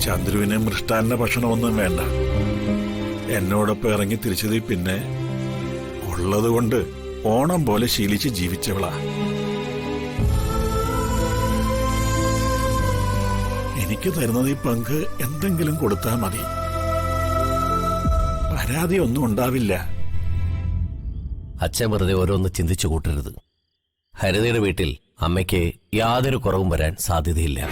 ചന്ദ്രുവിന് മൃഷ്ടാന്ന ഭക്ഷണമൊന്നും വേണ്ട. എന്നോടൊപ്പം ഇറങ്ങി തിരിച്ചതിൽ പിന്നെ ഉള്ളതുകൊണ്ട് ഓണം പോലെ ശീലിച്ച് ജീവിച്ചവളാ. എനിക്ക് തരുന്നത് ഈ പങ്ക് എന്തെങ്കിലും കൊടുത്താൽ മതി. പരാതി ഒന്നും ഉണ്ടാവില്ല. അച്ഛൻ വെറുതെ ഓരോന്ന് ചിന്തിച്ചു കൂട്ടരുത്. ഹരിതയുടെ വീട്ടിൽ അമ്മയ്ക്ക് യാതൊരു കുറവും വരാൻ സാധ്യതയില്ല.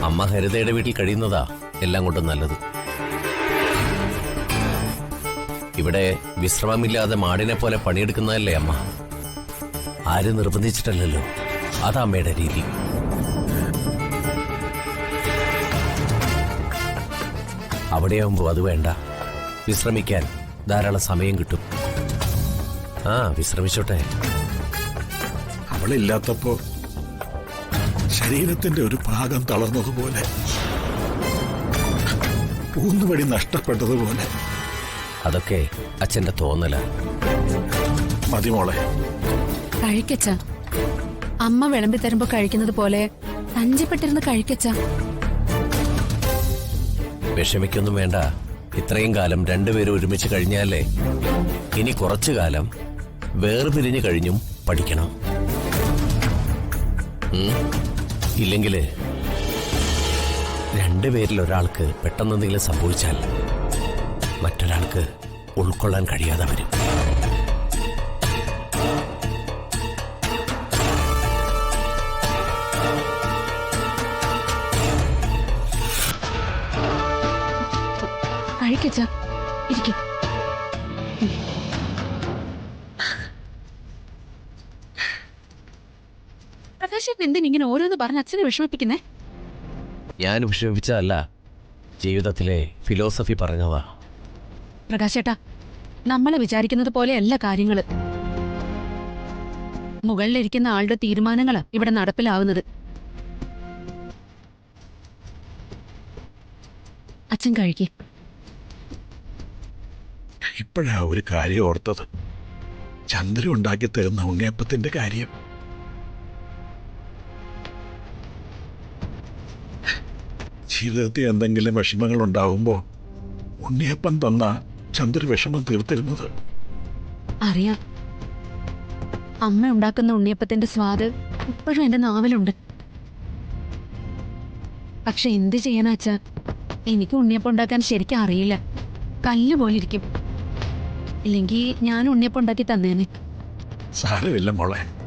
അമ്മ ഹരിതയുടെ വീട്ടിൽ കഴിയുന്നതാ എല്ലാം കൊണ്ടും നല്ലത്. ഇവിടെ വിശ്രമമില്ലാതെ മാടിനെ പോലെ പണിയെടുക്കുന്നതല്ലേ അമ്മ. ആരും നിർബന്ധിച്ചിട്ടല്ലല്ലോ. അതാ അമ്മയുടെ രീതി. അവിടെയാവുമ്പോ അത് വേണ്ട. വിശ്രമിക്കാൻ ധാരാളം സമയം കിട്ടും. വിശ്രമിച്ചോട്ടെ. അവളില്ലാത്തപ്പോ ശരീരത്തിന്റെ ഒരു ഭാഗം തളർന്നതുപോലെ, ഊന്നുവടി നഷ്ടപ്പെട്ടതുപോലെ. അതൊക്കെ അച്ഛന്റെ തോന്നല. മതിമോളെ, കഴിക്കച്ച. അമ്മ വിളമ്പി തരുമ്പോ കഴിക്കുന്നത് പോലെ തഞ്ചപ്പെട്ടിരുന്ന് കഴിക്കച്ച. വിഷമിക്കൊന്നും വേണ്ട. ഇത്രയും കാലം രണ്ടുപേരും ഒരുമിച്ച് കഴിഞ്ഞാലേ ഇനി കുറച്ചു കാലം വേർപിരിഞ്ഞു കഴിഞ്ഞും പഠിക്കണം. ഇല്ലെങ്കില് രണ്ടുപേരിൽ ഒരാൾക്ക് പെട്ടെന്നെന്തെങ്കിലും സംഭവിച്ചാൽ മറ്റൊരാൾക്ക് ഉൾക്കൊള്ളാൻ കഴിയാതെ വരും. കഴിക്കച്ച. ഇരിക്കും. പ്രകാശേട്ടൻ എന്തിനിങ്ങനെ ഓരോന്ന് പറഞ്ഞ് അച്ഛനെ വിഷമിപ്പിക്കുന്നേ? ഞാൻ വിഷമിപ്പിച്ചതല്ല, ജീവിതത്തിലെ ഫിലോസഫി പറഞ്ഞതാ. പ്രകാശേട്ടാ, നമ്മളെ വിചാരിക്കുന്നത് പോലെയല്ല കാര്യങ്ങള്. മുകളിലിരിക്കുന്ന ആളുടെ തീരുമാനങ്ങളാ ഇവിടെ നടപ്പിലാവുന്നത്. അച്ഛൻ കഴിക്കേ. ഇപ്പോഴാ ഒരു കാര്യം ഓർത്തത്. ചന്ദ്ര ഉണ്ടാക്കി തരുന്ന ഉണ്ണിയപ്പത്തിന്റെ കാര്യം. ജീവിതത്തിൽ എന്തെങ്കിലും വിഷമങ്ങൾ ഉണ്ടാവുമ്പോ ഉണ്ണിയപ്പം തന്ന ചന്ദ്ര വിഷമം തീർത്തിരുന്നത്. അറിയാം. അമ്മ ഉണ്ടാക്കുന്ന ഉണ്ണിയപ്പത്തിന്റെ സ്വാദ് ഇപ്പോഴും എന്റെ നാവിലുണ്ട്. പക്ഷെ എന്ത് ചെയ്യാനാ അച്ഛാ, എനിക്ക് ഉണ്ണിയപ്പം ഉണ്ടാക്കാൻ ശരിക്കും അറിയില്ല. കല്ല് പോലിരിക്കും. ഇല്ലെങ്കിൽ ഞാൻ ഉണ്ണിയപ്പം ഉണ്ടാക്കി തന്നേനെ. സാരമില്ല മോളെ.